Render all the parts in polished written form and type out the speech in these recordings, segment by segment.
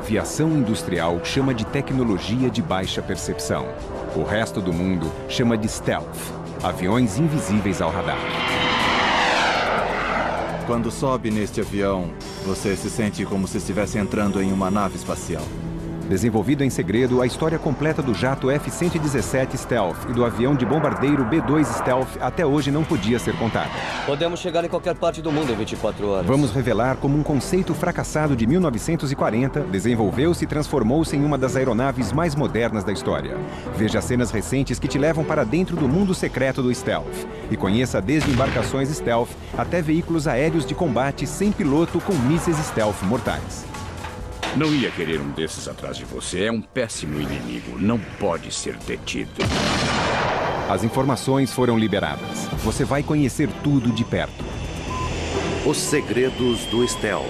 aviação industrial chama de tecnologia de baixa percepção. O resto do mundo chama de stealth, aviões invisíveis ao radar. Quando sobe neste avião, você se sente como se estivesse entrando em uma nave espacial. Desenvolvido em segredo, a história completa do jato F-117 Stealth e do avião de bombardeiro B-2 Stealth até hoje não podia ser contada. Podemos chegar em qualquer parte do mundo em 24 horas. Vamos revelar como um conceito fracassado de 1940 desenvolveu-se e transformou-se em uma das aeronaves mais modernas da história. Veja cenas recentes que te levam para dentro do mundo secreto do Stealth. E conheça desde embarcações Stealth até veículos aéreos de combate sem piloto com mísseis Stealth mortais. Não ia querer um desses atrás de você. É um péssimo inimigo. Não pode ser detido. As informações foram liberadas. Você vai conhecer tudo de perto. Os segredos do Stealth.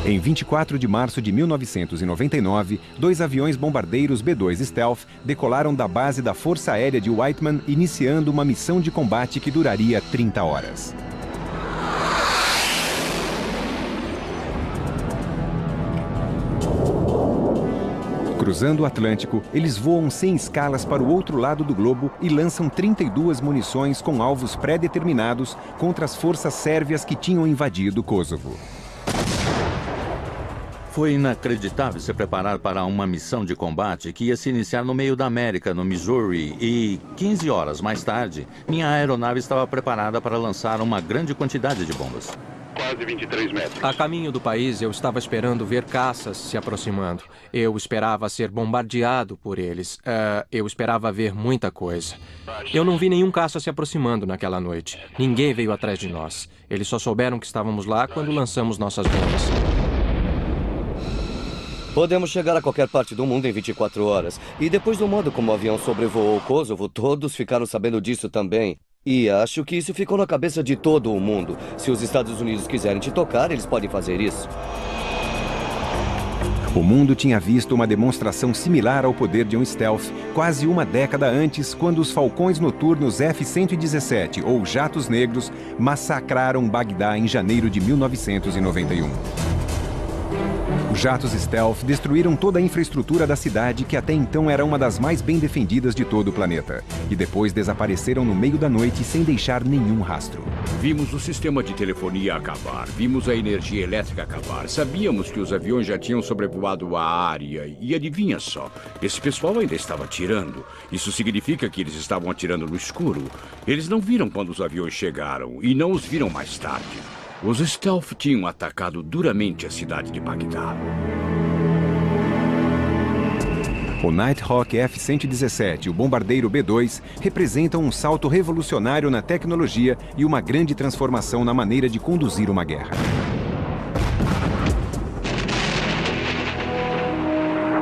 Em 24 de março de 1999, 2 aviões bombardeiros B-2 Stealth decolaram da base da Força Aérea de Whiteman, iniciando uma missão de combate que duraria 30 horas. Cruzando o Atlântico, eles voam sem escalas para o outro lado do globo e lançam 32 munições com alvos pré-determinados contra as forças sérvias que tinham invadido Kosovo. Foi inacreditável se preparar para uma missão de combate que ia se iniciar no meio da América, no Missouri, e 15 horas mais tarde, minha aeronave estava preparada para lançar uma grande quantidade de bombas. Quase 23 metros. A caminho do país, eu estava esperando ver caças se aproximando. Eu esperava ser bombardeado por eles. Eu esperava ver muita coisa. Eu não vi nenhum caça se aproximando naquela noite. Ninguém veio atrás de nós. Eles só souberam que estávamos lá quando lançamos nossas bombas. Podemos chegar a qualquer parte do mundo em 24 horas. E depois do modo como o avião sobrevoou Kosovo, todos ficaram sabendo disso também. E acho que isso ficou na cabeça de todo o mundo. Se os Estados Unidos quiserem te tocar, eles podem fazer isso. O mundo tinha visto uma demonstração similar ao poder de um stealth quase uma década antes, quando os falcões noturnos F-117, ou jatos negros, massacraram Bagdá em janeiro de 1991. Os jatos stealth destruíram toda a infraestrutura da cidade, que até então era uma das mais bem defendidas de todo o planeta. E depois desapareceram no meio da noite sem deixar nenhum rastro. Vimos o sistema de telefonia acabar. Vimos a energia elétrica acabar. Sabíamos que os aviões já tinham sobrevoado a área. E adivinha só, esse pessoal ainda estava atirando. Isso significa que eles estavam atirando no escuro. Eles não viram quando os aviões chegaram e não os viram mais tarde. Os Stealth tinham atacado duramente a cidade de Bagdá. O Nighthawk F-117 e o bombardeiro B-2 representam um salto revolucionário na tecnologia e uma grande transformação na maneira de conduzir uma guerra.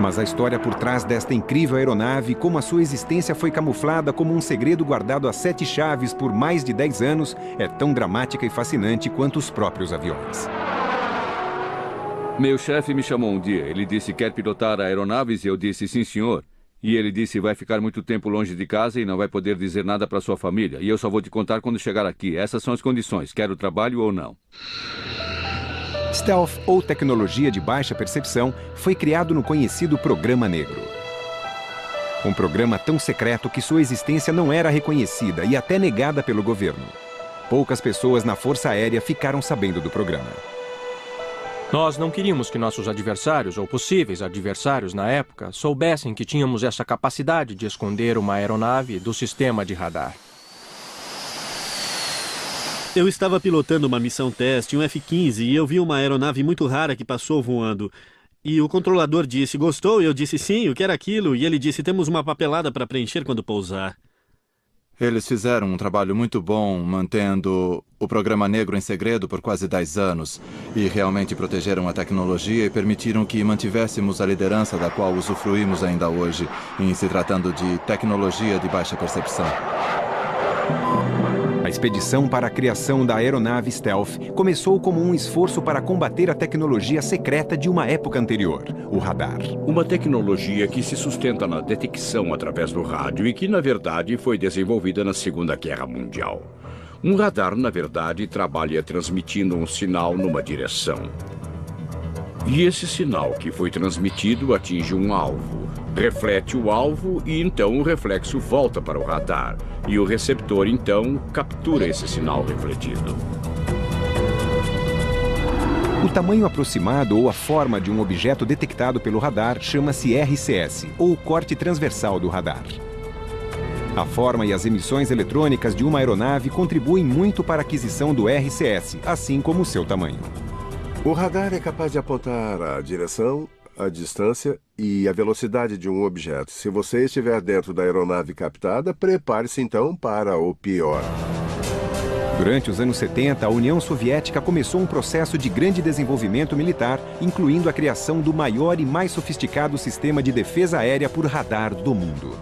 Mas a história por trás desta incrível aeronave, como a sua existência foi camuflada como um segredo guardado a 7 chaves por mais de 10 anos, é tão dramática e fascinante quanto os próprios aviões. Meu chefe me chamou um dia. Ele disse, quer pilotar aeronaves? E eu disse, sim, senhor. E ele disse, vai ficar muito tempo longe de casa e não vai poder dizer nada para sua família. E eu só vou te contar quando chegar aqui. Essas são as condições. Quer o trabalho ou não? Stealth, ou tecnologia de baixa percepção, foi criado no conhecido Programa Negro. Um programa tão secreto que sua existência não era reconhecida e até negada pelo governo. Poucas pessoas na Força Aérea ficaram sabendo do programa. Nós não queríamos que nossos adversários, ou possíveis adversários na época, soubessem que tínhamos essa capacidade de esconder uma aeronave do sistema de radar. Eu estava pilotando uma missão teste, um F-15, e eu vi uma aeronave muito rara que passou voando. E o controlador disse, gostou? E eu disse, sim, o que era aquilo? E ele disse, temos uma papelada para preencher quando pousar. Eles fizeram um trabalho muito bom mantendo o Programa Negro em segredo por quase 10 anos. E realmente protegeram a tecnologia e permitiram que mantivéssemos a liderança da qual usufruímos ainda hoje, em se tratando de tecnologia de baixa percepção. A expedição para a criação da aeronave Stealth começou como um esforço para combater a tecnologia secreta de uma época anterior, o radar. Uma tecnologia que se sustenta na detecção através do rádio e que, na verdade, foi desenvolvida na Segunda Guerra Mundial. Um radar, na verdade, trabalha transmitindo um sinal numa direção. E esse sinal que foi transmitido atinge um alvo, reflete o alvo e então o reflexo volta para o radar. E o receptor, então, captura esse sinal refletido. O tamanho aproximado ou a forma de um objeto detectado pelo radar chama-se RCS, ou corte transversal do radar. A forma e as emissões eletrônicas de uma aeronave contribuem muito para a aquisição do RCS, assim como o seu tamanho. O radar é capaz de apontar a direção, a distância e a velocidade de um objeto. Se você estiver dentro da aeronave captada, prepare-se então para o pior. Durante os anos 70, a União Soviética começou um processo de grande desenvolvimento militar, incluindo a criação do maior e mais sofisticado sistema de defesa aérea por radar do mundo.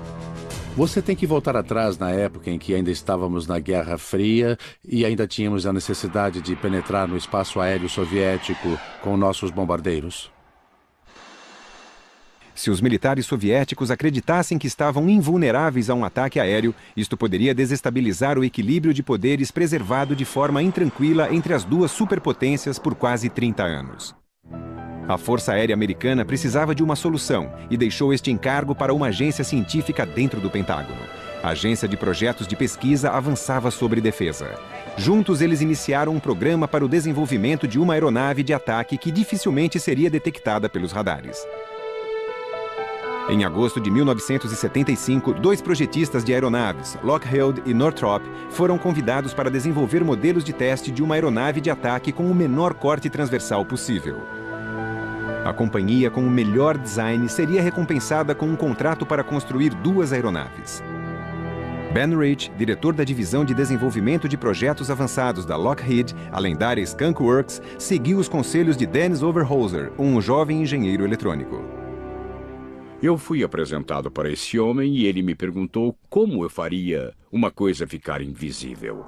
Você tem que voltar atrás na época em que ainda estávamos na Guerra Fria e ainda tínhamos a necessidade de penetrar no espaço aéreo soviético com nossos bombardeiros. Se os militares soviéticos acreditassem que estavam invulneráveis a um ataque aéreo, isto poderia desestabilizar o equilíbrio de poderes preservado de forma intranquila entre as duas superpotências por quase 30 anos. A Força Aérea Americana precisava de uma solução e deixou este encargo para uma agência científica dentro do Pentágono. A Agência de Projetos de Pesquisa avançava sobre defesa. Juntos, eles iniciaram um programa para o desenvolvimento de uma aeronave de ataque que dificilmente seria detectada pelos radares. Em agosto de 1975, 2 projetistas de aeronaves, Lockheed e Northrop, foram convidados para desenvolver modelos de teste de uma aeronave de ataque com o menor corte transversal possível. A companhia com o melhor design seria recompensada com um contrato para construir 2 aeronaves. Ben Rich, diretor da divisão de desenvolvimento de projetos avançados da Lockheed, a lendária Skunk Works, seguiu os conselhos de Dennis Overholser, um jovem engenheiro eletrônico. Eu fui apresentado para esse homem e ele me perguntou como eu faria uma coisa ficar invisível.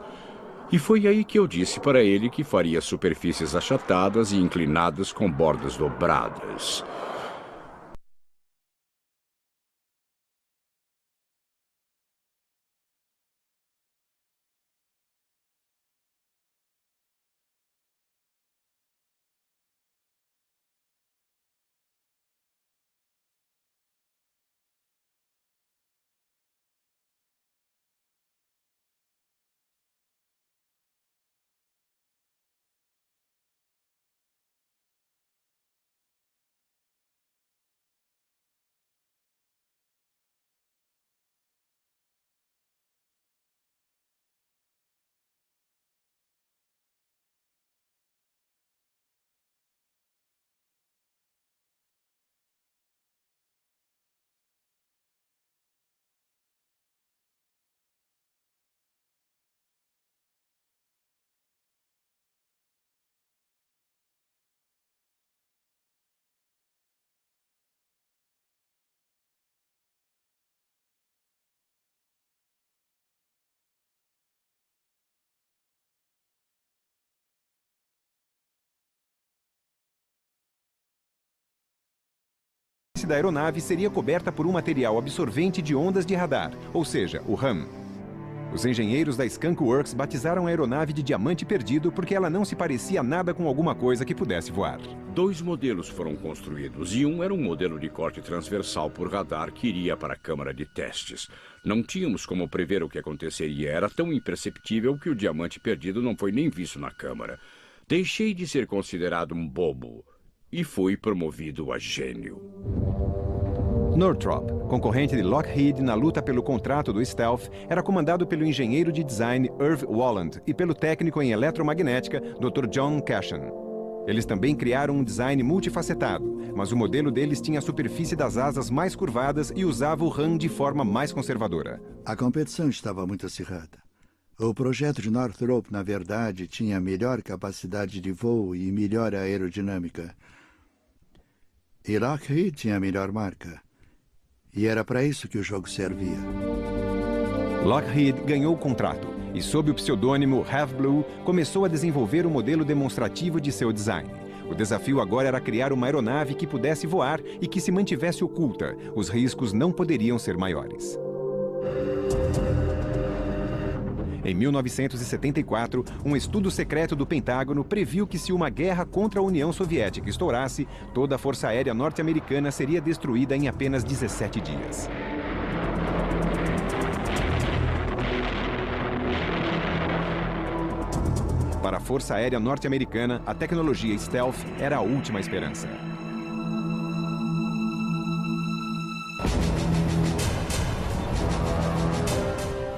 E foi aí que eu disse para ele que faria superfícies achatadas e inclinadas com bordas dobradas. Da aeronave seria coberta por um material absorvente de ondas de radar, ou seja, o RAM. Os engenheiros da Skunk Works batizaram a aeronave de Diamante Perdido porque ela não se parecia nada com alguma coisa que pudesse voar. 2 modelos foram construídos e um era um modelo de corte transversal por radar que iria para a câmara de testes. Não tínhamos como prever o que aconteceria, era tão imperceptível que o Diamante Perdido não foi nem visto na câmara. Deixei de ser considerado um bobo e fui promovido a gênio. Northrop, concorrente de Lockheed na luta pelo contrato do Stealth, era comandado pelo engenheiro de design Irv Walland e pelo técnico em eletromagnética Dr. John Cashan. Eles também criaram um design multifacetado, mas o modelo deles tinha a superfície das asas mais curvadas e usava o RAM de forma mais conservadora. A competição estava muito acirrada. O projeto de Northrop, na verdade, tinha melhor capacidade de voo e melhor aerodinâmica. E Lockheed tinha a melhor marca. E era para isso que o jogo servia. Lockheed ganhou o contrato e, sob o pseudônimo Have Blue, começou a desenvolver o modelo demonstrativo de seu design. O desafio agora era criar uma aeronave que pudesse voar e que se mantivesse oculta. Os riscos não poderiam ser maiores. Em 1974, um estudo secreto do Pentágono previu que se uma guerra contra a União Soviética estourasse, toda a Força Aérea norte-americana seria destruída em apenas 17 dias. Para a Força Aérea norte-americana, a tecnologia stealth era a última esperança.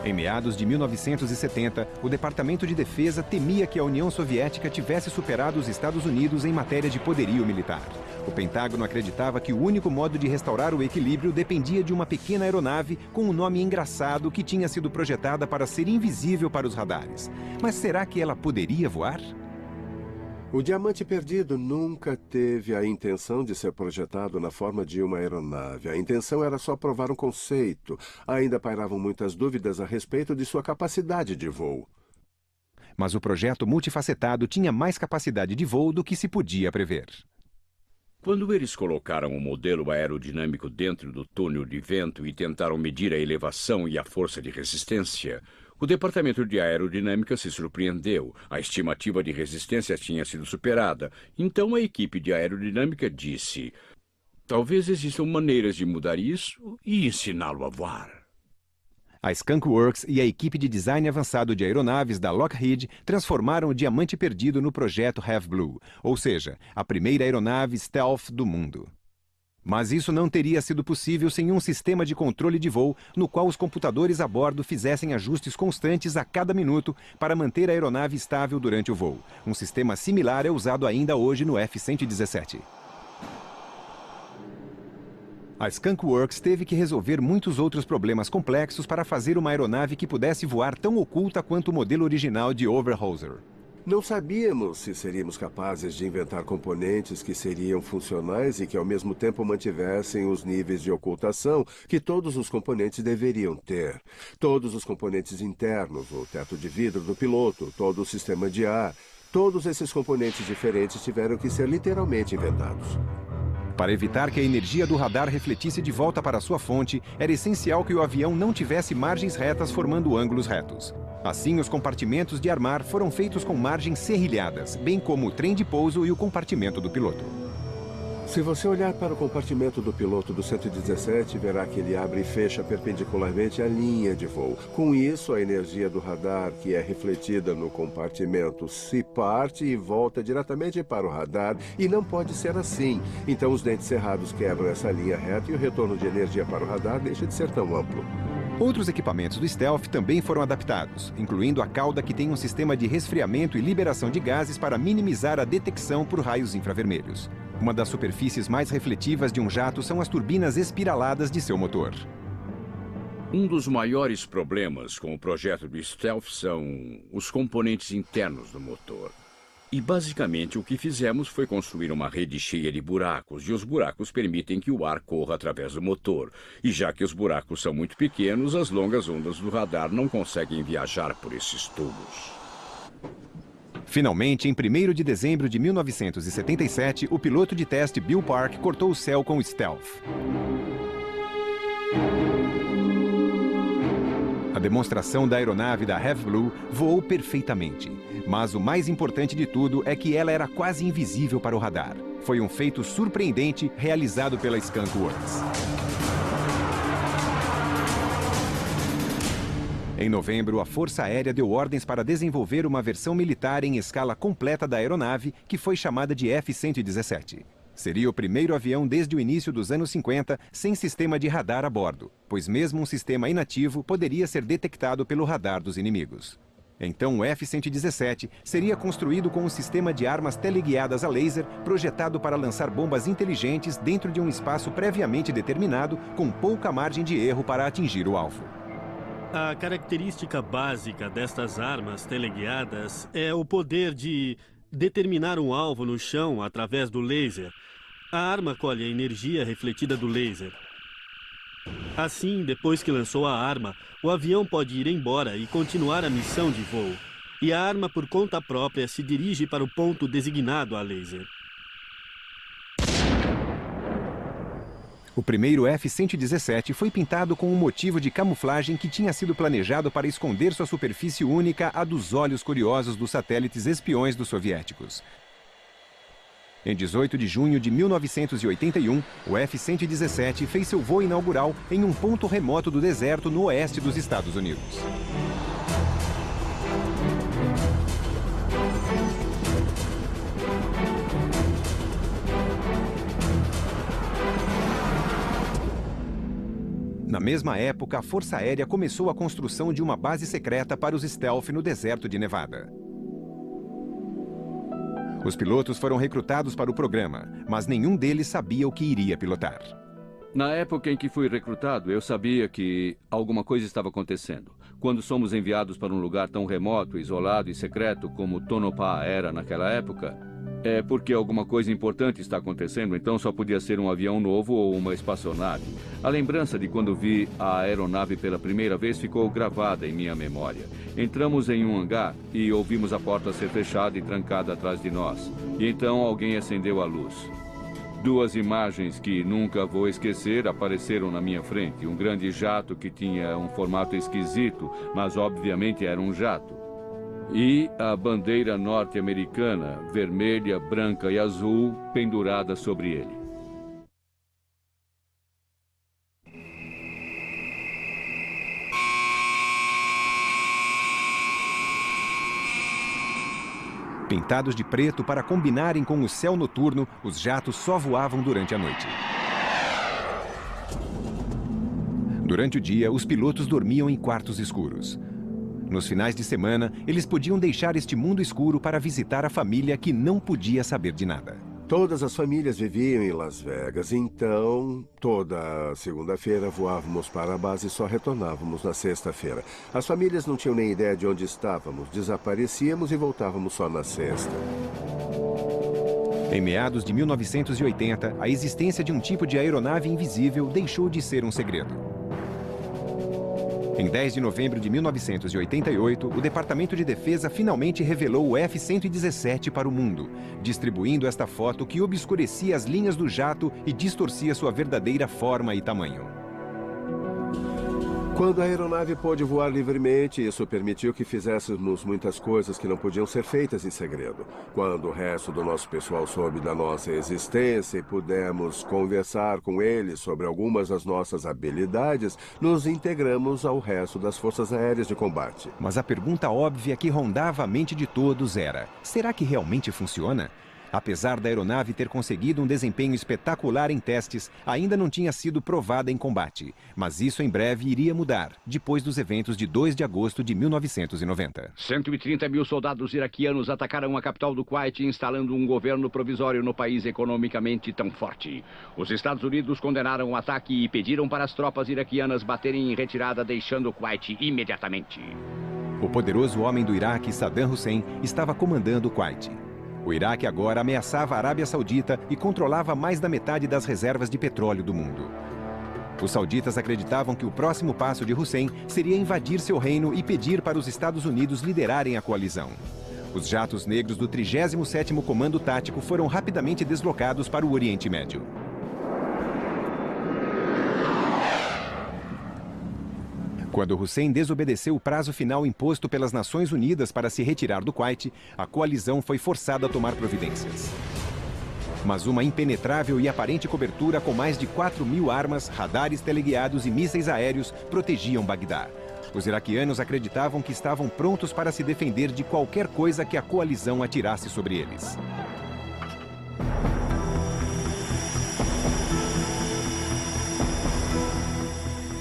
Em meados de 1970, o Departamento de Defesa temia que a União Soviética tivesse superado os Estados Unidos em matéria de poderio militar. O Pentágono acreditava que o único modo de restaurar o equilíbrio dependia de uma pequena aeronave com um nome engraçado que tinha sido projetada para ser invisível para os radares. Mas será que ela poderia voar? O Diamante Perdido nunca teve a intenção de ser projetado na forma de uma aeronave. A intenção era só provar um conceito. Ainda pairavam muitas dúvidas a respeito de sua capacidade de voo. Mas o projeto multifacetado tinha mais capacidade de voo do que se podia prever. Quando eles colocaram o modelo aerodinâmico dentro do túnel de vento e tentaram medir a elevação e a força de resistência, o Departamento de Aerodinâmica se surpreendeu. A estimativa de resistência tinha sido superada. Então a equipe de aerodinâmica disse: talvez existam maneiras de mudar isso e ensiná-lo a voar. A Skunk Works e a equipe de design avançado de aeronaves da Lockheed transformaram o Diamante Perdido no projeto Have Blue, ou seja, a primeira aeronave stealth do mundo. Mas isso não teria sido possível sem um sistema de controle de voo no qual os computadores a bordo fizessem ajustes constantes a cada minuto para manter a aeronave estável durante o voo. Um sistema similar é usado ainda hoje no F-117. A Skunk Works teve que resolver muitos outros problemas complexos para fazer uma aeronave que pudesse voar tão oculta quanto o modelo original de Overholser. Não sabíamos se seríamos capazes de inventar componentes que seriam funcionais e que ao mesmo tempo mantivessem os níveis de ocultação que todos os componentes deveriam ter. Todos os componentes internos, o teto de vidro do piloto, todo o sistema de ar, todos esses componentes diferentes tiveram que ser literalmente inventados. Para evitar que a energia do radar refletisse de volta para sua fonte, era essencial que o avião não tivesse margens retas formando ângulos retos. Assim, os compartimentos de armar foram feitos com margens serrilhadas, bem como o trem de pouso e o compartimento do piloto. Se você olhar para o compartimento do piloto do 117, verá que ele abre e fecha perpendicularmente à linha de voo. Com isso, a energia do radar, que é refletida no compartimento, se parte e volta diretamente para o radar, e não pode ser assim. Então, os dentes cerrados quebram essa linha reta e o retorno de energia para o radar deixa de ser tão amplo. Outros equipamentos do stealth também foram adaptados, incluindo a cauda, que tem um sistema de resfriamento e liberação de gases para minimizar a detecção por raios infravermelhos. Uma das superfícies mais refletivas de um jato são as turbinas espiraladas de seu motor. Um dos maiores problemas com o projeto do stealth são os componentes internos do motor. E basicamente o que fizemos foi construir uma rede cheia de buracos, e os buracos permitem que o ar corra através do motor. E já que os buracos são muito pequenos, as longas ondas do radar não conseguem viajar por esses tubos. Finalmente, em 1º de dezembro de 1977, o piloto de teste Bill Park cortou o céu com o stealth. A demonstração da aeronave da Have Blue voou perfeitamente. Mas o mais importante de tudo é que ela era quase invisível para o radar. Foi um feito surpreendente realizado pela Skunk Works. Em novembro, a Força Aérea deu ordens para desenvolver uma versão militar em escala completa da aeronave, que foi chamada de F-117. Seria o primeiro avião desde o início dos anos 50 sem sistema de radar a bordo, pois mesmo um sistema inativo poderia ser detectado pelo radar dos inimigos. Então o F-117 seria construído com um sistema de armas teleguiadas a laser projetado para lançar bombas inteligentes dentro de um espaço previamente determinado, com pouca margem de erro para atingir o alvo. A característica básica destas armas teleguiadas é o poder de determinar um alvo no chão através do laser. A arma colhe a energia refletida do laser. Assim, depois que lançou a arma, o avião pode ir embora e continuar a missão de voo. E a arma, por conta própria, se dirige para o ponto designado a laser. O primeiro F-117 foi pintado com um motivo de camuflagem que tinha sido planejado para esconder sua superfície única à dos olhos curiosos dos satélites espiões dos soviéticos. Em 18 de junho de 1981, o F-117 fez seu voo inaugural em um ponto remoto do deserto no oeste dos Estados Unidos. Na mesma época, a Força Aérea começou a construção de uma base secreta para os Stealth no deserto de Nevada. Os pilotos foram recrutados para o programa, mas nenhum deles sabia o que iria pilotar. Na época em que fui recrutado, eu sabia que alguma coisa estava acontecendo. Quando somos enviados para um lugar tão remoto, isolado e secreto como Tonopah era naquela época, é porque alguma coisa importante está acontecendo, então só podia ser um avião novo ou uma espaçonave. A lembrança de quando vi a aeronave pela primeira vez ficou gravada em minha memória. Entramos em um hangar e ouvimos a porta ser fechada e trancada atrás de nós. E então alguém acendeu a luz. Duas imagens que nunca vou esquecer apareceram na minha frente. Um grande jato que tinha um formato esquisito, mas obviamente era um jato. E a bandeira norte-americana, vermelha, branca e azul, pendurada sobre ele. Pintados de preto para combinarem com o céu noturno, os jatos só voavam durante a noite. Durante o dia, os pilotos dormiam em quartos escuros. Nos finais de semana, eles podiam deixar este mundo escuro para visitar a família que não podia saber de nada. Todas as famílias viviam em Las Vegas, então toda segunda-feira voávamos para a base e só retornávamos na sexta-feira. As famílias não tinham nem ideia de onde estávamos, desaparecíamos e voltávamos só na sexta. Em meados de 1980, a existência de um tipo de aeronave invisível deixou de ser um segredo. Em 10 de novembro de 1988, o Departamento de Defesa finalmente revelou o F-117 para o mundo, distribuindo esta foto que obscurecia as linhas do jato e distorcia sua verdadeira forma e tamanho. Quando a aeronave pôde voar livremente, isso permitiu que fizéssemos muitas coisas que não podiam ser feitas em segredo. Quando o resto do nosso pessoal soube da nossa existência e pudemos conversar com eles sobre algumas das nossas habilidades, nos integramos ao resto das Forças Aéreas de Combate. Mas a pergunta óbvia que rondava a mente de todos era: será que realmente funciona? Apesar da aeronave ter conseguido um desempenho espetacular em testes, ainda não tinha sido provada em combate. Mas isso em breve iria mudar, depois dos eventos de 2 de agosto de 1990. 130 mil soldados iraquianos atacaram a capital do Kuwait, instalando um governo provisório no país economicamente tão forte. Os Estados Unidos condenaram o ataque e pediram para as tropas iraquianas baterem em retirada, deixando o Kuwait imediatamente. O poderoso homem do Iraque, Saddam Hussein, estava comandando o Kuwait. O Iraque agora ameaçava a Arábia Saudita e controlava mais da metade das reservas de petróleo do mundo. Os sauditas acreditavam que o próximo passo de Hussein seria invadir seu reino e pedir para os Estados Unidos liderarem a coalizão. Os jatos negros do 37º Comando Tático foram rapidamente deslocados para o Oriente Médio. Quando Hussein desobedeceu o prazo final imposto pelas Nações Unidas para se retirar do Kuwait, a coalizão foi forçada a tomar providências. Mas uma impenetrável e aparente cobertura com mais de 4.000 armas, radares teleguiados e mísseis aéreos protegiam Bagdá. Os iraquianos acreditavam que estavam prontos para se defender de qualquer coisa que a coalizão atirasse sobre eles.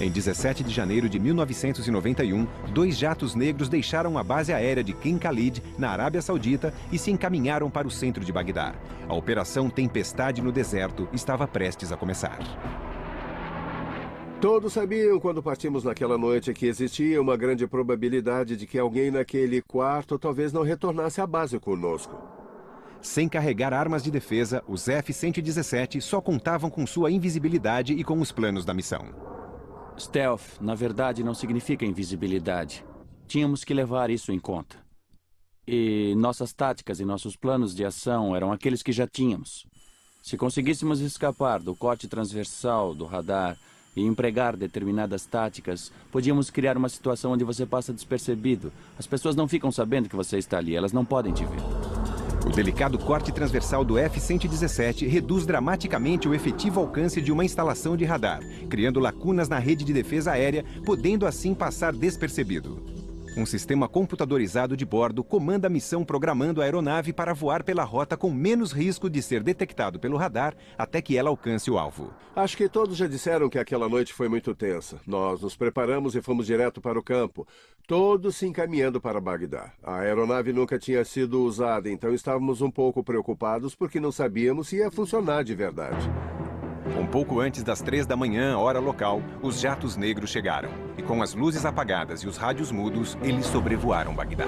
Em 17 de janeiro de 1991, 2 jatos negros deixaram a base aérea de King Khalid, na Arábia Saudita, e se encaminharam para o centro de Bagdá. A Operação Tempestade no Deserto estava prestes a começar. Todos sabiam quando partimos naquela noite que existia uma grande probabilidade de que alguém naquele quarto talvez não retornasse à base conosco. Sem carregar armas de defesa, os F-117 só contavam com sua invisibilidade e com os planos da missão. Stealth, na verdade, não significa invisibilidade. Tínhamos que levar isso em conta. E nossas táticas e nossos planos de ação eram aqueles que já tínhamos. Se conseguíssemos escapar do corte transversal do radar e empregar determinadas táticas, podíamos criar uma situação onde você passa despercebido. As pessoas não ficam sabendo que você está ali, elas não podem te ver. O delicado corte transversal do F-117 reduz dramaticamente o efetivo alcance de uma instalação de radar, criando lacunas na rede de defesa aérea, podendo assim passar despercebido. Um sistema computadorizado de bordo comanda a missão programando a aeronave para voar pela rota com menos risco de ser detectado pelo radar até que ela alcance o alvo. Acho que todos já disseram que aquela noite foi muito tensa. Nós nos preparamos e fomos direto para o campo, todos se encaminhando para Bagdá. A aeronave nunca tinha sido usada, então estávamos um pouco preocupados porque não sabíamos se ia funcionar de verdade. Um pouco antes das 3 da manhã, hora local, os jatos negros chegaram. E com as luzes apagadas e os rádios mudos, eles sobrevoaram Bagdá.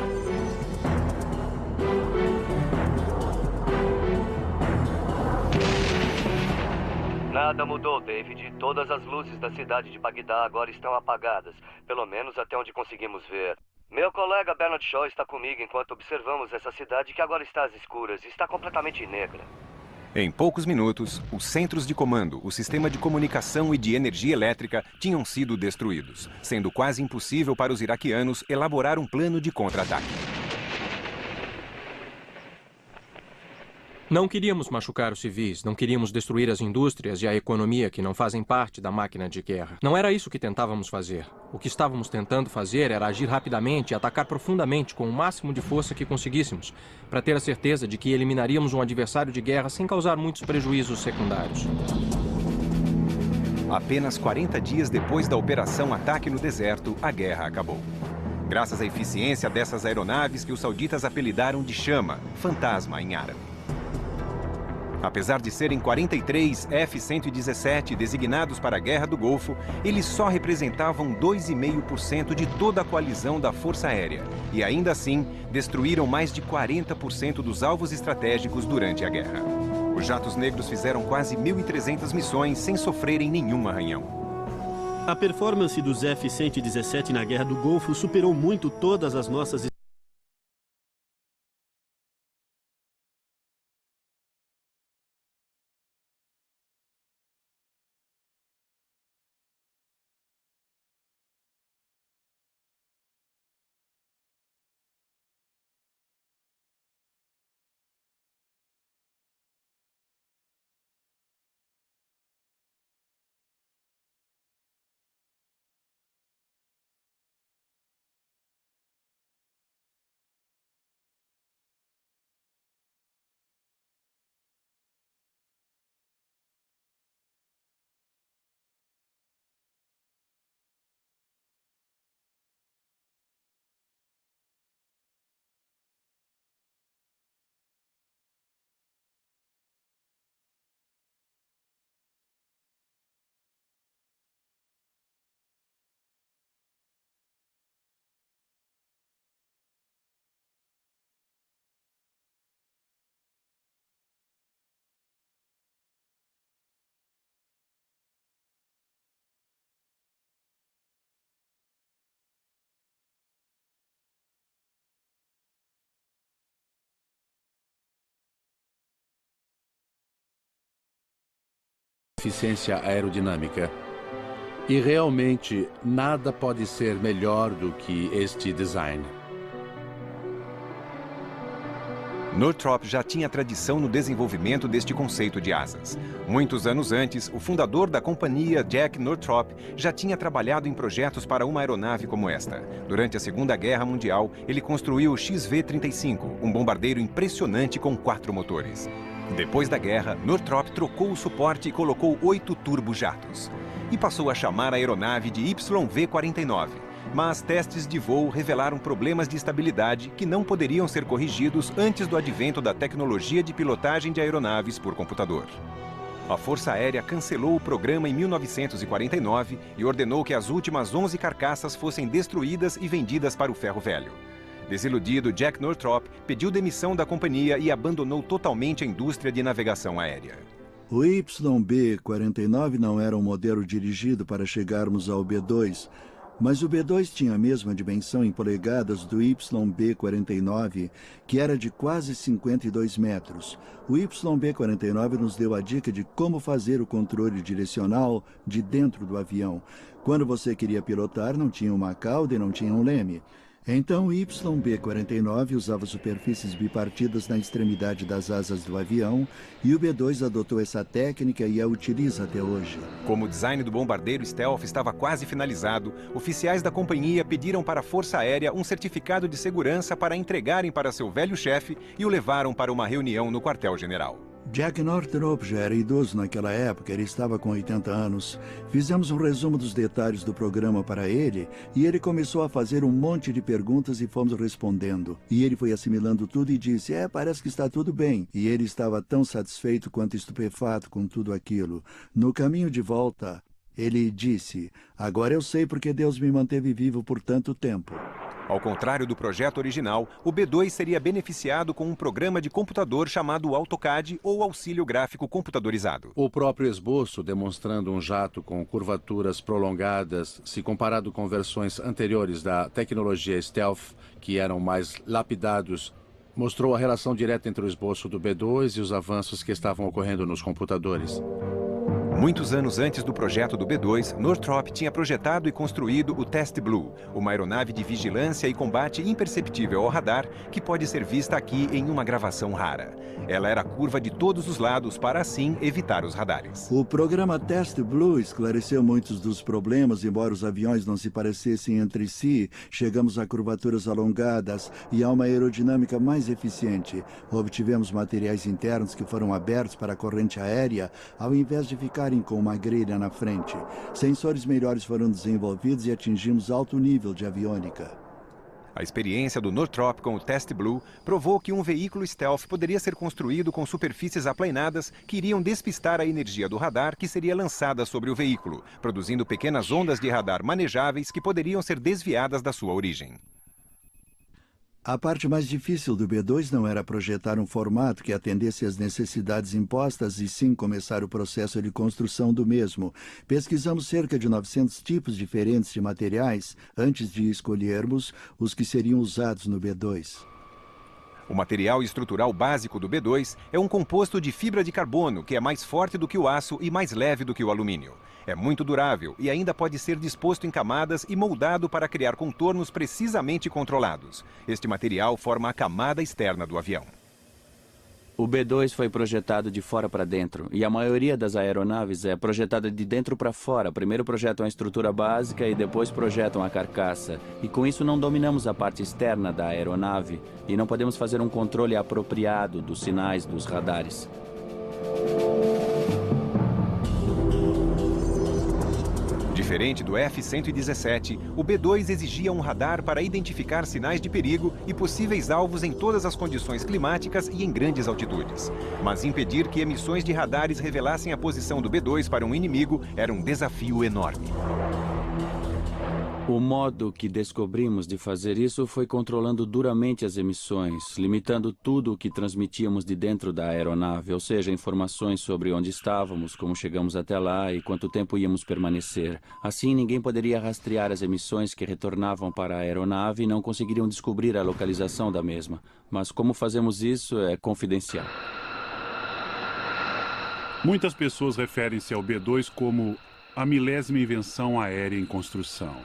Nada mudou, David. Todas as luzes da cidade de Bagdá agora estão apagadas. Pelo menos até onde conseguimos ver. Meu colega Bernard Shaw está comigo enquanto observamos essa cidade que agora está às escuras e está completamente negra. Em poucos minutos, os centros de comando, o sistema de comunicação e de energia elétrica tinham sido destruídos, sendo quase impossível para os iraquianos elaborar um plano de contra-ataque. Não queríamos machucar os civis, não queríamos destruir as indústrias e a economia que não fazem parte da máquina de guerra. Não era isso que tentávamos fazer. O que estávamos tentando fazer era agir rapidamente e atacar profundamente com o máximo de força que conseguíssemos, para ter a certeza de que eliminaríamos um adversário de guerra sem causar muitos prejuízos secundários. Apenas 40 dias depois da Operação Ataque no Deserto, a guerra acabou. Graças à eficiência dessas aeronaves que os sauditas apelidaram de Chama, fantasma em árabe. Apesar de serem 43 F-117 designados para a Guerra do Golfo, eles só representavam 2,5% de toda a coalizão da Força Aérea e, ainda assim, destruíram mais de 40% dos alvos estratégicos durante a guerra. Os jatos negros fizeram quase 1.300 missões sem sofrerem nenhum arranhão. A performance dos F-117 na Guerra do Golfo superou muito todas as nossas eficiência aerodinâmica. E realmente nada pode ser melhor do que este design. Northrop já tinha tradição no desenvolvimento deste conceito de asas. Muitos anos antes, o fundador da companhia, Jack Northrop, já tinha trabalhado em projetos para uma aeronave como esta. Durante a Segunda Guerra Mundial, ele construiu o XV-35, um bombardeiro impressionante com 4 motores. Depois da guerra, Northrop trocou o suporte e colocou 8 turbojatos. E passou a chamar a aeronave de YV-49. Mas testes de voo revelaram problemas de estabilidade que não poderiam ser corrigidos antes do advento da tecnologia de pilotagem de aeronaves por computador. A Força Aérea cancelou o programa em 1949 e ordenou que as últimas 11 carcaças fossem destruídas e vendidas para o ferro velho. Desiludido, Jack Northrop pediu demissão da companhia e abandonou totalmente a indústria de navegação aérea. O YB-49 não era um modelo dirigido para chegarmos ao B-2, mas o B-2 tinha a mesma dimensão em polegadas do YB-49, que era de quase 52 metros. O YB-49 nos deu a dica de como fazer o controle direcional de dentro do avião. Quando você queria pilotar, não tinha uma cauda e não tinha um leme. Então, o YB-49 usava superfícies bipartidas na extremidade das asas do avião e o B-2 adotou essa técnica e a utiliza até hoje. Como o design do bombardeiro stealth estava quase finalizado, oficiais da companhia pediram para a Força Aérea um certificado de segurança para entregarem para seu velho chefe e o levaram para uma reunião no quartel-general. Jack Northrop já era idoso naquela época, ele estava com 80 anos. Fizemos um resumo dos detalhes do programa para ele e ele começou a fazer um monte de perguntas e fomos respondendo. E ele foi assimilando tudo e disse, parece que está tudo bem. E ele estava tão satisfeito quanto estupefato com tudo aquilo. No caminho de volta, ele disse, agora eu sei porque Deus me manteve vivo por tanto tempo. Ao contrário do projeto original, o B-2 seria beneficiado com um programa de computador chamado AutoCAD ou Auxílio Gráfico Computadorizado. O próprio esboço, demonstrando um jato com curvaturas prolongadas, se comparado com versões anteriores da tecnologia Stealth, que eram mais lapidados, mostrou a relação direta entre o esboço do B-2 e os avanços que estavam ocorrendo nos computadores. Muitos anos antes do projeto do B-2, Northrop tinha projetado e construído o Test Blue, uma aeronave de vigilância e combate imperceptível ao radar que pode ser vista aqui em uma gravação rara. Ela era curva de todos os lados para assim evitar os radares. O programa Test Blue esclareceu muitos dos problemas, embora os aviões não se parecessem entre si. Chegamos a curvaturas alongadas e a uma aerodinâmica mais eficiente. Obtivemos materiais internos que foram abertos para a corrente aérea, ao invés de ficarem com uma grelha na frente. Sensores melhores foram desenvolvidos e atingimos alto nível de aviônica. A experiência do Northrop com o Test Blue provou que um veículo stealth poderia ser construído com superfícies aplanadas que iriam despistar a energia do radar que seria lançada sobre o veículo, produzindo pequenas ondas de radar manejáveis que poderiam ser desviadas da sua origem. A parte mais difícil do B-2 não era projetar um formato que atendesse às necessidades impostas e sim começar o processo de construção do mesmo. Pesquisamos cerca de 900 tipos diferentes de materiais antes de escolhermos os que seriam usados no B-2. O material estrutural básico do B-2 é um composto de fibra de carbono que é mais forte do que o aço e mais leve do que o alumínio. É muito durável e ainda pode ser disposto em camadas e moldado para criar contornos precisamente controlados. Este material forma a camada externa do avião. O B-2 foi projetado de fora para dentro, e a maioria das aeronaves é projetada de dentro para fora. Primeiro projetam a estrutura básica e depois projetam a carcaça. E com isso não dominamos a parte externa da aeronave e não podemos fazer um controle apropriado dos sinais dos radares. Diferente do F-117, o B-2 exigia um radar para identificar sinais de perigo e possíveis alvos em todas as condições climáticas e em grandes altitudes. Mas impedir que emissões de radares revelassem a posição do B-2 para um inimigo era um desafio enorme. O modo que descobrimos de fazer isso foi controlando duramente as emissões, limitando tudo o que transmitíamos de dentro da aeronave, ou seja, informações sobre onde estávamos, como chegamos até lá e quanto tempo íamos permanecer. Assim, ninguém poderia rastrear as emissões que retornavam para a aeronave e não conseguiriam descobrir a localização da mesma. Mas como fazemos isso é confidencial. Muitas pessoas referem-se ao B-2 como a milésima invenção aérea em construção.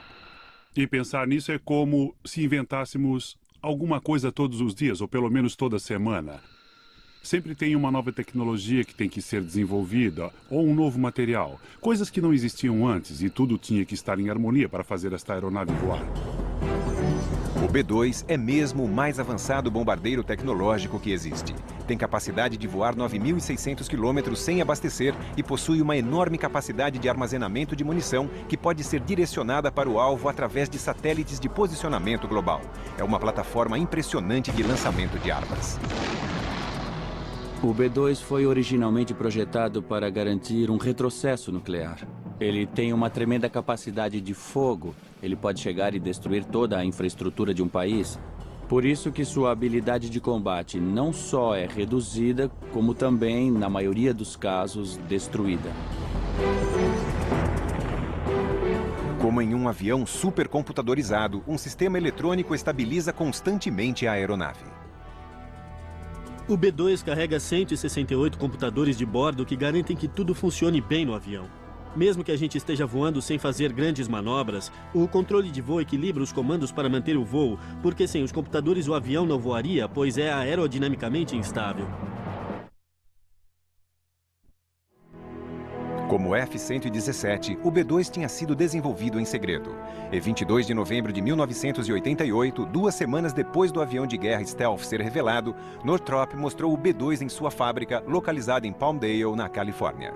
E pensar nisso é como se inventássemos alguma coisa todos os dias, ou pelo menos toda semana. Sempre tem uma nova tecnologia que tem que ser desenvolvida, ou um novo material. Coisas que não existiam antes, e tudo tinha que estar em harmonia para fazer esta aeronave voar. O B-2 é mesmo o mais avançado bombardeiro tecnológico que existe. Tem capacidade de voar 9.600 quilômetros sem abastecer e possui uma enorme capacidade de armazenamento de munição que pode ser direcionada para o alvo através de satélites de posicionamento global. É uma plataforma impressionante de lançamento de armas. O B-2 foi originalmente projetado para garantir um retrocesso nuclear. Ele tem uma tremenda capacidade de fogo. Ele pode chegar e destruir toda a infraestrutura de um país. Por isso que sua habilidade de combate não só é reduzida, como também, na maioria dos casos, destruída. Como em um avião supercomputadorizado, um sistema eletrônico estabiliza constantemente a aeronave. O B-2 carrega 168 computadores de bordo que garantem que tudo funcione bem no avião. Mesmo que a gente esteja voando sem fazer grandes manobras, o controle de voo equilibra os comandos para manter o voo, porque sem os computadores o avião não voaria, pois é aerodinamicamente instável. Como o F-117, o B-2 tinha sido desenvolvido em segredo. Em 22 de novembro de 1988, 2 semanas depois do avião de guerra Stealth ser revelado, Northrop mostrou o B-2 em sua fábrica, localizada em Palmdale, na Califórnia.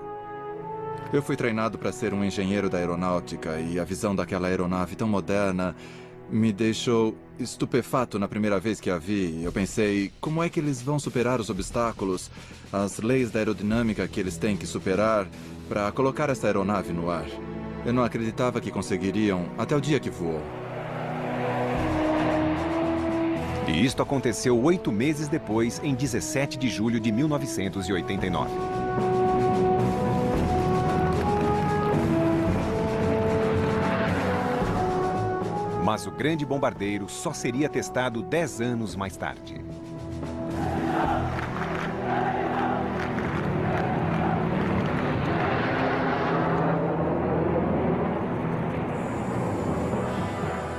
Eu fui treinado para ser um engenheiro da aeronáutica e a visão daquela aeronave tão moderna me deixou estupefato na primeira vez que a vi. Eu pensei, como é que eles vão superar os obstáculos, as leis da aerodinâmica que eles têm que superar para colocar essa aeronave no ar? Eu não acreditava que conseguiriam até o dia que voou. E isto aconteceu 8 meses depois, em 17 de julho de 1989. Mas o grande bombardeiro só seria testado 10 anos mais tarde.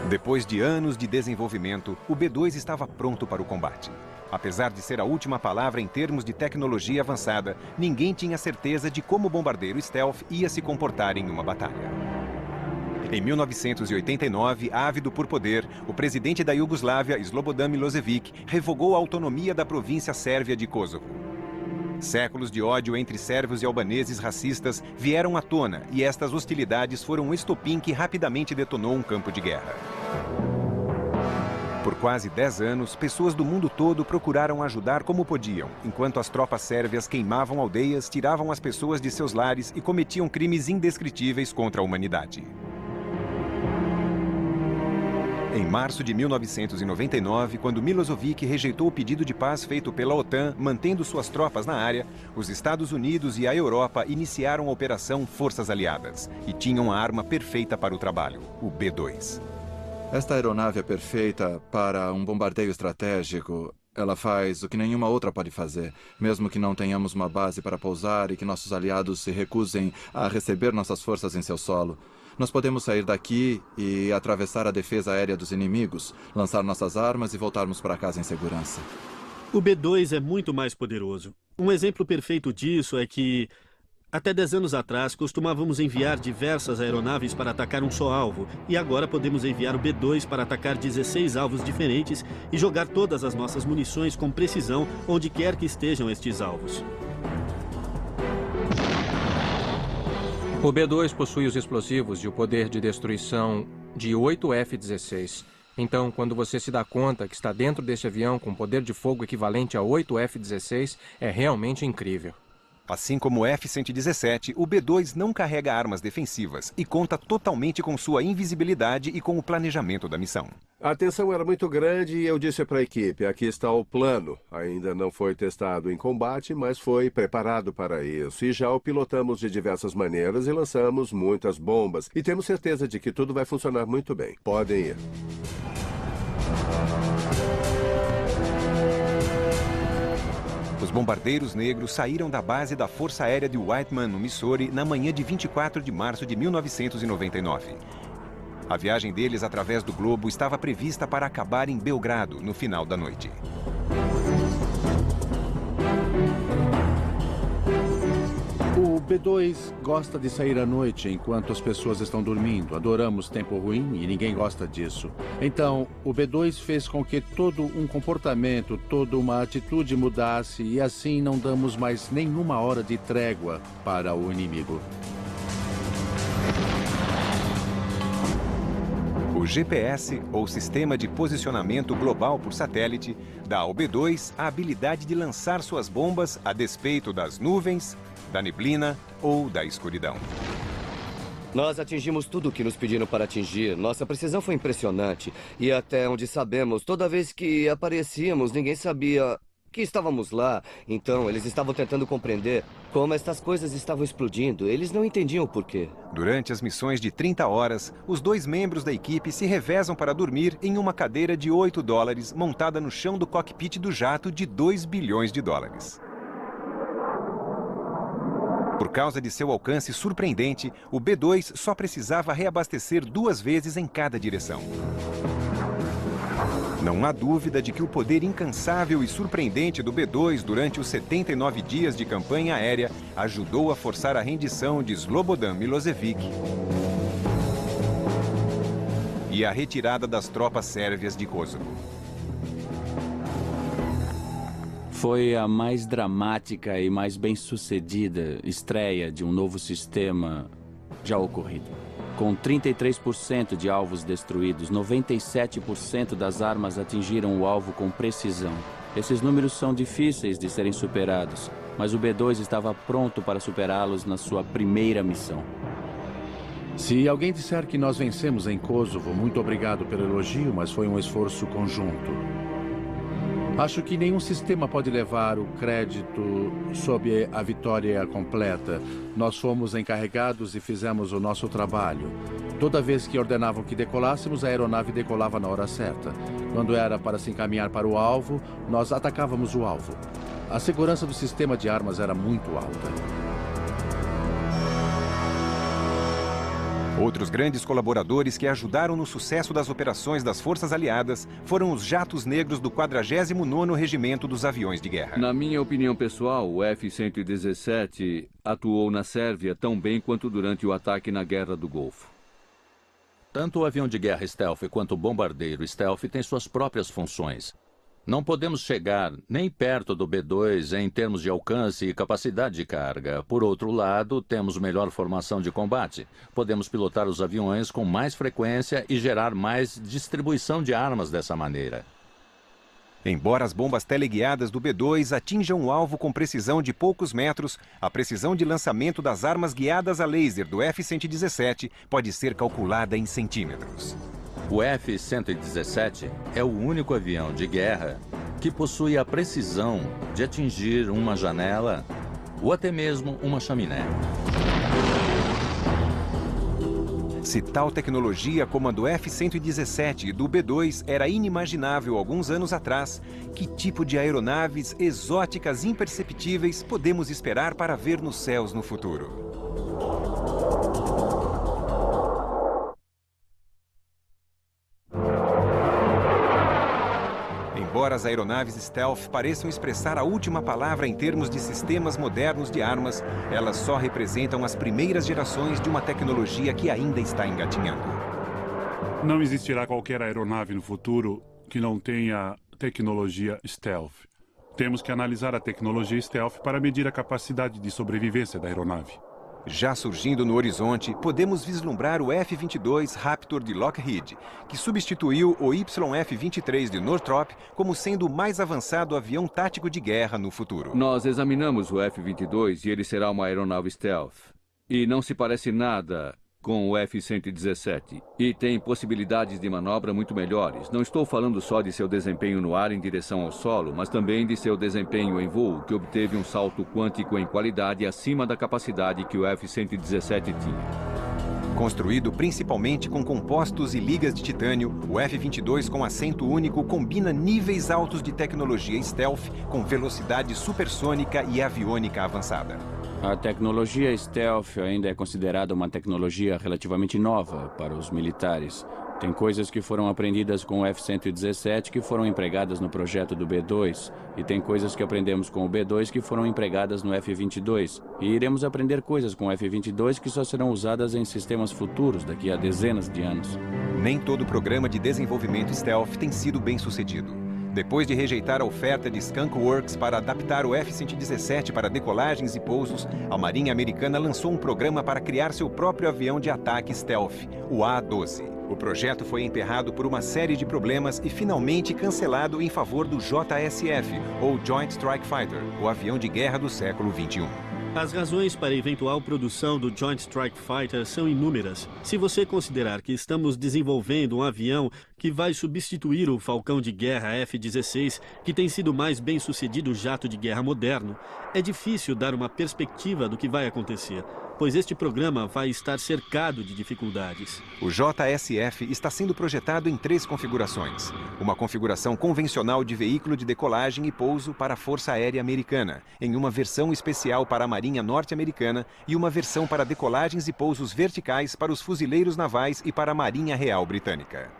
Depois de anos de desenvolvimento, o B-2 estava pronto para o combate. Apesar de ser a última palavra em termos de tecnologia avançada, ninguém tinha certeza de como o bombardeiro Stealth ia se comportar em uma batalha. Em 1989, ávido por poder, o presidente da Iugoslávia, Slobodan Milošević, revogou a autonomia da província sérvia de Kosovo. Séculos de ódio entre sérvios e albaneses racistas vieram à tona e estas hostilidades foram um estopim que rapidamente detonou um campo de guerra. Por quase 10 anos, pessoas do mundo todo procuraram ajudar como podiam, enquanto as tropas sérvias queimavam aldeias, tiravam as pessoas de seus lares e cometiam crimes indescritíveis contra a humanidade. Em março de 1999, quando Milošević rejeitou o pedido de paz feito pela OTAN, mantendo suas tropas na área, os Estados Unidos e a Europa iniciaram a Operação Forças Aliadas e tinham a arma perfeita para o trabalho, o B-2. Esta aeronave é perfeita para um bombardeio estratégico. Ela faz o que nenhuma outra pode fazer, mesmo que não tenhamos uma base para pousar e que nossos aliados se recusem a receber nossas forças em seu solo. Nós podemos sair daqui e atravessar a defesa aérea dos inimigos, lançar nossas armas e voltarmos para casa em segurança. O B-2 é muito mais poderoso. Um exemplo perfeito disso é que, até 10 anos atrás, costumávamos enviar diversas aeronaves para atacar um só alvo, e agora podemos enviar o B-2 para atacar 16 alvos diferentes e jogar todas as nossas munições com precisão onde quer que estejam estes alvos. O B-2 possui os explosivos e o poder de destruição de 8 F-16. Então, quando você se dá conta que está dentro deste avião com poder de fogo equivalente a 8 F-16, é realmente incrível. Assim como o F-117, o B-2 não carrega armas defensivas e conta totalmente com sua invisibilidade e com o planejamento da missão. A tensão era muito grande e eu disse para a equipe, aqui está o plano. Ainda não foi testado em combate, mas foi preparado para isso. E já o pilotamos de diversas maneiras e lançamos muitas bombas. E temos certeza de que tudo vai funcionar muito bem. Podem ir. Os bombardeiros negros saíram da base da Força Aérea de Whiteman, no Missouri, na manhã de 24 de março de 1999. A viagem deles através do globo estava prevista para acabar em Belgrado, no final da noite. O B-2 gosta de sair à noite enquanto as pessoas estão dormindo. Adoramos tempo ruim e ninguém gosta disso. Então, o B-2 fez com que todo um comportamento, toda uma atitude mudasse e assim não damos mais nenhuma hora de trégua para o inimigo. O GPS, ou Sistema de Posicionamento Global por Satélite, dá ao B-2 a habilidade de lançar suas bombas a despeito das nuvens, da neblina ou da escuridão. Nós atingimos tudo o que nos pediram para atingir. Nossa precisão foi impressionante. E até onde sabemos, toda vez que aparecíamos, ninguém sabia que estávamos lá. Então, eles estavam tentando compreender como estas coisas estavam explodindo. Eles não entendiam o porquê. Durante as missões de 30 horas, os 2 membros da equipe se revezam para dormir em uma cadeira de $8 montada no chão do cockpit do jato de $2 bilhões. Por causa de seu alcance surpreendente, o B-2 só precisava reabastecer 2 vezes em cada direção. Não há dúvida de que o poder incansável e surpreendente do B-2 durante os 79 dias de campanha aérea ajudou a forçar a rendição de Slobodan Milošević e a retirada das tropas sérvias de Kosovo. Foi a mais dramática e mais bem-sucedida estreia de um novo sistema já ocorrido. Com 33% de alvos destruídos, 97% das armas atingiram o alvo com precisão. Esses números são difíceis de serem superados, mas o B-2 estava pronto para superá-los na sua primeira missão. Se alguém disser que nós vencemos em Kosovo, muito obrigado pelo elogio, mas foi um esforço conjunto. Acho que nenhum sistema pode levar o crédito sob a vitória completa. Nós fomos encarregados e fizemos o nosso trabalho. Toda vez que ordenavam que decolássemos, a aeronave decolava na hora certa. Quando era para se encaminhar para o alvo, nós atacávamos o alvo. A segurança do sistema de armas era muito alta. Outros grandes colaboradores que ajudaram no sucesso das operações das Forças Aliadas foram os jatos negros do 49º Regimento dos Aviões de Guerra. Na minha opinião pessoal, o F-117 atuou na Sérvia tão bem quanto durante o ataque na Guerra do Golfo. Tanto o avião de guerra stealth quanto o bombardeiro stealth têm suas próprias funções. Não podemos chegar nem perto do B-2 em termos de alcance e capacidade de carga. Por outro lado, temos melhor formação de combate. Podemos pilotar os aviões com mais frequência e gerar mais distribuição de armas dessa maneira. Embora as bombas teleguiadas do B-2 atinjam o alvo com precisão de poucos metros, a precisão de lançamento das armas guiadas a laser do F-117 pode ser calculada em centímetros. O F-117 é o único avião de guerra que possui a precisão de atingir uma janela ou até mesmo uma chaminé. Se tal tecnologia como a do F-117 e do B-2 era inimaginável alguns anos atrás, que tipo de aeronaves exóticas imperceptíveis podemos esperar para ver nos céus no futuro? Embora as aeronaves stealth pareçam expressar a última palavra em termos de sistemas modernos de armas, elas só representam as primeiras gerações de uma tecnologia que ainda está engatinhando. Não existirá qualquer aeronave no futuro que não tenha tecnologia stealth. Temos que analisar a tecnologia stealth para medir a capacidade de sobrevivência da aeronave. Já surgindo no horizonte, podemos vislumbrar o F-22 Raptor de Lockheed, que substituiu o YF-23 de Northrop como sendo o mais avançado avião tático de guerra no futuro. Nós examinamos o F-22 e ele será uma aeronave stealth. E não se parece nada com o F-117. E tem possibilidades de manobra muito melhores. Não estou falando só de seu desempenho no ar em direção ao solo, mas também de seu desempenho em voo, que obteve um salto quântico em qualidade acima da capacidade que o F-117 tinha. Construído principalmente com compostos e ligas de titânio, o F-22 com assento único combina níveis altos de tecnologia stealth com velocidade supersônica e aviônica avançada. A tecnologia stealth ainda é considerada uma tecnologia relativamente nova para os militares. Tem coisas que foram aprendidas com o F-117 que foram empregadas no projeto do B-2. E tem coisas que aprendemos com o B-2 que foram empregadas no F-22. E iremos aprender coisas com o F-22 que só serão usadas em sistemas futuros daqui a dezenas de anos. Nem todo programa de desenvolvimento stealth tem sido bem sucedido. Depois de rejeitar a oferta de Skunk Works para adaptar o F-117 para decolagens e pousos, a Marinha Americana lançou um programa para criar seu próprio avião de ataque stealth, o A-12. O projeto foi emperrado por uma série de problemas e finalmente cancelado em favor do JSF, ou Joint Strike Fighter, o avião de guerra do século XXI. As razões para a eventual produção do Joint Strike Fighter são inúmeras. Se você considerar que estamos desenvolvendo um avião que vai substituir o Falcão de Guerra F-16, que tem sido o mais bem-sucedido jato de guerra moderno, é difícil dar uma perspectiva do que vai acontecer, pois este programa vai estar cercado de dificuldades. O JSF está sendo projetado em 3 configurações. Uma configuração convencional de veículo de decolagem e pouso para a Força Aérea Americana, em uma versão especial para a Marinha Norte-Americana e uma versão para decolagens e pousos verticais para os fuzileiros navais e para a Marinha Real Britânica.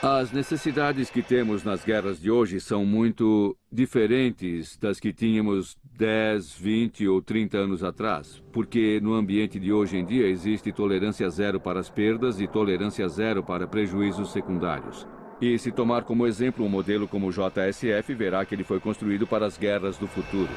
As necessidades que temos nas guerras de hoje são muito diferentes das que tínhamos 10, 20 ou 30 anos atrás, porque no ambiente de hoje em dia existe tolerância zero para as perdas e tolerância zero para prejuízos secundários. E se tomar como exemplo um modelo como o JSF, verá que ele foi construído para as guerras do futuro.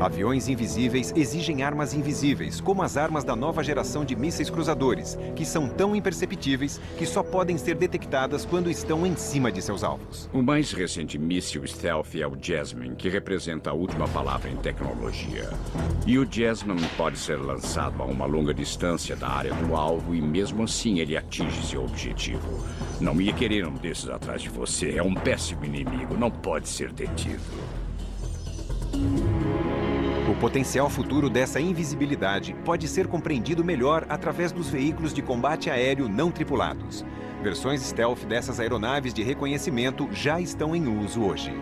Aviões invisíveis exigem armas invisíveis, como as armas da nova geração de mísseis cruzadores, que são tão imperceptíveis que só podem ser detectadas quando estão em cima de seus alvos. O mais recente míssil stealth é o Jasmine, que representa a última palavra em tecnologia. E o Jasmine pode ser lançado a uma longa distância da área do alvo e mesmo assim ele atinge seu objetivo. Não ia querer um desses atrás de você. É um péssimo inimigo. Não pode ser detido. O potencial futuro dessa invisibilidade pode ser compreendido melhor através dos veículos de combate aéreo não tripulados. Versões stealth dessas aeronaves de reconhecimento já estão em uso hoje.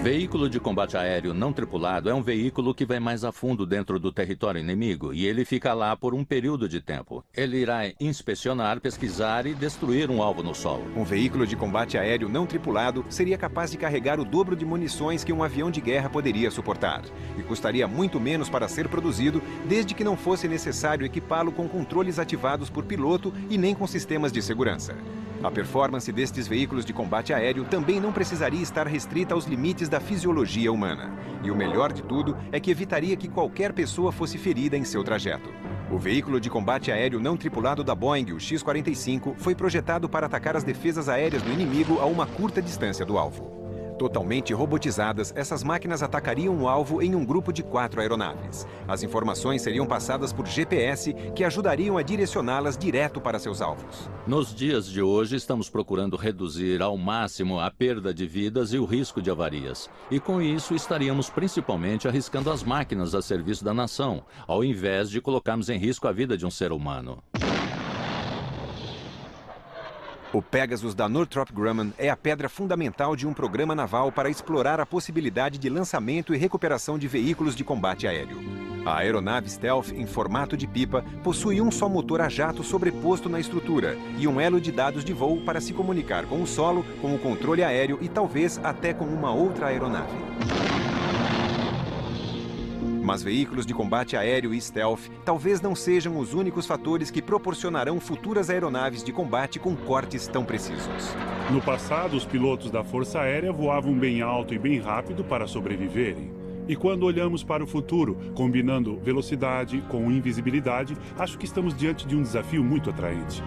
Veículo de combate aéreo não tripulado é um veículo que vai mais a fundo dentro do território inimigo e ele fica lá por um período de tempo. Ele irá inspecionar, pesquisar e destruir um alvo no solo. Um veículo de combate aéreo não tripulado seria capaz de carregar o dobro de munições que um avião de guerra poderia suportar. E custaria muito menos para ser produzido, desde que não fosse necessário equipá-lo com controles ativados por piloto e nem com sistemas de segurança. A performance destes veículos de combate aéreo também não precisaria estar restrita aos limites da fisiologia humana. E o melhor de tudo é que evitaria que qualquer pessoa fosse ferida em seu trajeto. O veículo de combate aéreo não tripulado da Boeing, o X-45, foi projetado para atacar as defesas aéreas do inimigo a uma curta distância do alvo. Totalmente robotizadas, essas máquinas atacariam o alvo em um grupo de 4 aeronaves. As informações seriam passadas por GPS, que ajudariam a direcioná-las direto para seus alvos. Nos dias de hoje, estamos procurando reduzir ao máximo a perda de vidas e o risco de avarias. E com isso, estaríamos principalmente arriscando as máquinas a serviço da nação, ao invés de colocarmos em risco a vida de um ser humano. O Pegasus da Northrop Grumman é a pedra fundamental de um programa naval para explorar a possibilidade de lançamento e recuperação de veículos de combate aéreo. A aeronave stealth em formato de pipa possui um só motor a jato sobreposto na estrutura e um elo de dados de voo para se comunicar com o solo, com o controle aéreo e talvez até com uma outra aeronave. Mas veículos de combate aéreo e stealth talvez não sejam os únicos fatores que proporcionarão futuras aeronaves de combate com cortes tão precisos. No passado, os pilotos da Força Aérea voavam bem alto e bem rápido para sobreviverem. E quando olhamos para o futuro, combinando velocidade com invisibilidade, acho que estamos diante de um desafio muito atraente.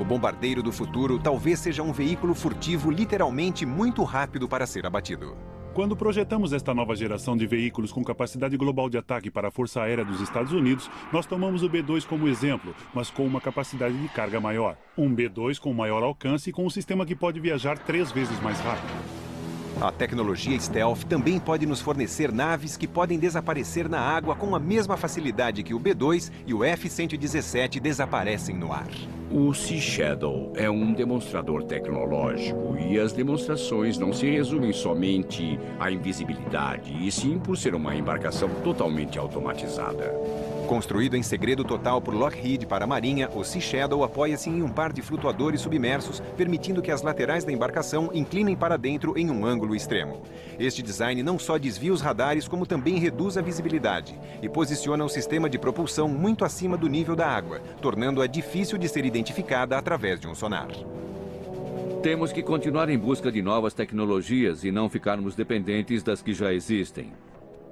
O bombardeiro do futuro talvez seja um veículo furtivo literalmente muito rápido para ser abatido. Quando projetamos esta nova geração de veículos com capacidade global de ataque para a Força Aérea dos Estados Unidos, nós tomamos o B-2 como exemplo, mas com uma capacidade de carga maior. Um B-2 com maior alcance e com um sistema que pode viajar 3 vezes mais rápido. A tecnologia stealth também pode nos fornecer naves que podem desaparecer na água com a mesma facilidade que o B-2 e o F-117 desaparecem no ar. O Sea Shadow é um demonstrador tecnológico e as demonstrações não se resumem somente à invisibilidade, e sim por ser uma embarcação totalmente automatizada. Construído em segredo total por Lockheed para a Marinha, o Sea Shadow apoia-se em um par de flutuadores submersos, permitindo que as laterais da embarcação inclinem para dentro em um ângulo extremo. Este design não só desvia os radares, como também reduz a visibilidade e posiciona o sistema de propulsão muito acima do nível da água, tornando-a difícil de ser identificada através de um sonar. Temos que continuar em busca de novas tecnologias e não ficarmos dependentes das que já existem.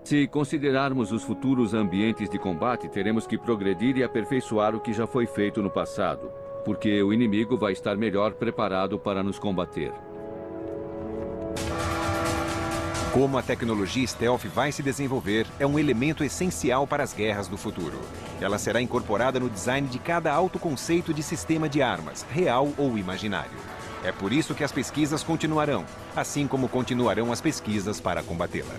Se considerarmos os futuros ambientes de combate, teremos que progredir e aperfeiçoar o que já foi feito no passado, porque o inimigo vai estar melhor preparado para nos combater. Como a tecnologia stealth vai se desenvolver é um elemento essencial para as guerras do futuro. Ela será incorporada no design de cada autoconceito de sistema de armas, real ou imaginário. É por isso que as pesquisas continuarão, assim como continuarão as pesquisas para combatê-la.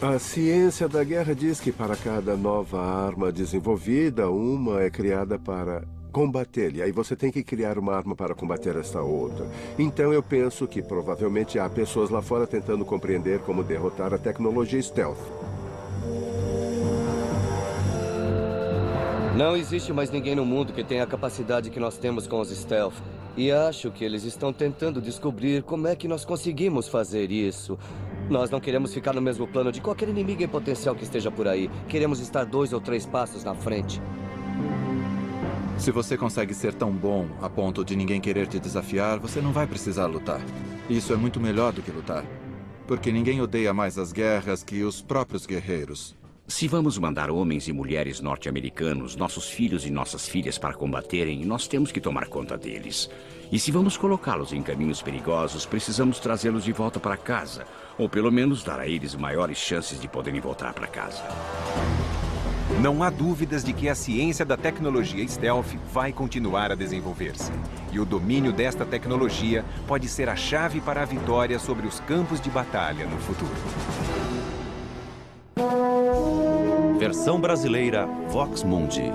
A ciência da guerra diz que para cada nova arma desenvolvida, uma é criada para combater. E aí você tem que criar uma arma para combater esta outra. Então eu penso que provavelmente há pessoas lá fora tentando compreender como derrotar a tecnologia stealth. Não existe mais ninguém no mundo que tenha a capacidade que nós temos com os stealth. E acho que eles estão tentando descobrir como é que nós conseguimos fazer isso. Nós não queremos ficar no mesmo plano de qualquer inimigo em potencial que esteja por aí. Queremos estar 2 ou 3 passos na frente. Se você consegue ser tão bom a ponto de ninguém querer te desafiar, você não vai precisar lutar. Isso é muito melhor do que lutar. Porque ninguém odeia mais as guerras que os próprios guerreiros. Se vamos mandar homens e mulheres norte-americanos, nossos filhos e nossas filhas para combaterem, nós temos que tomar conta deles. E se vamos colocá-los em caminhos perigosos, precisamos trazê-los de volta para casa. Ou pelo menos dar a eles maiores chances de poderem voltar para casa. Não há dúvidas de que a ciência da tecnologia stealth vai continuar a desenvolver-se. E o domínio desta tecnologia pode ser a chave para a vitória sobre os campos de batalha no futuro. Versão brasileira Vox Mundi.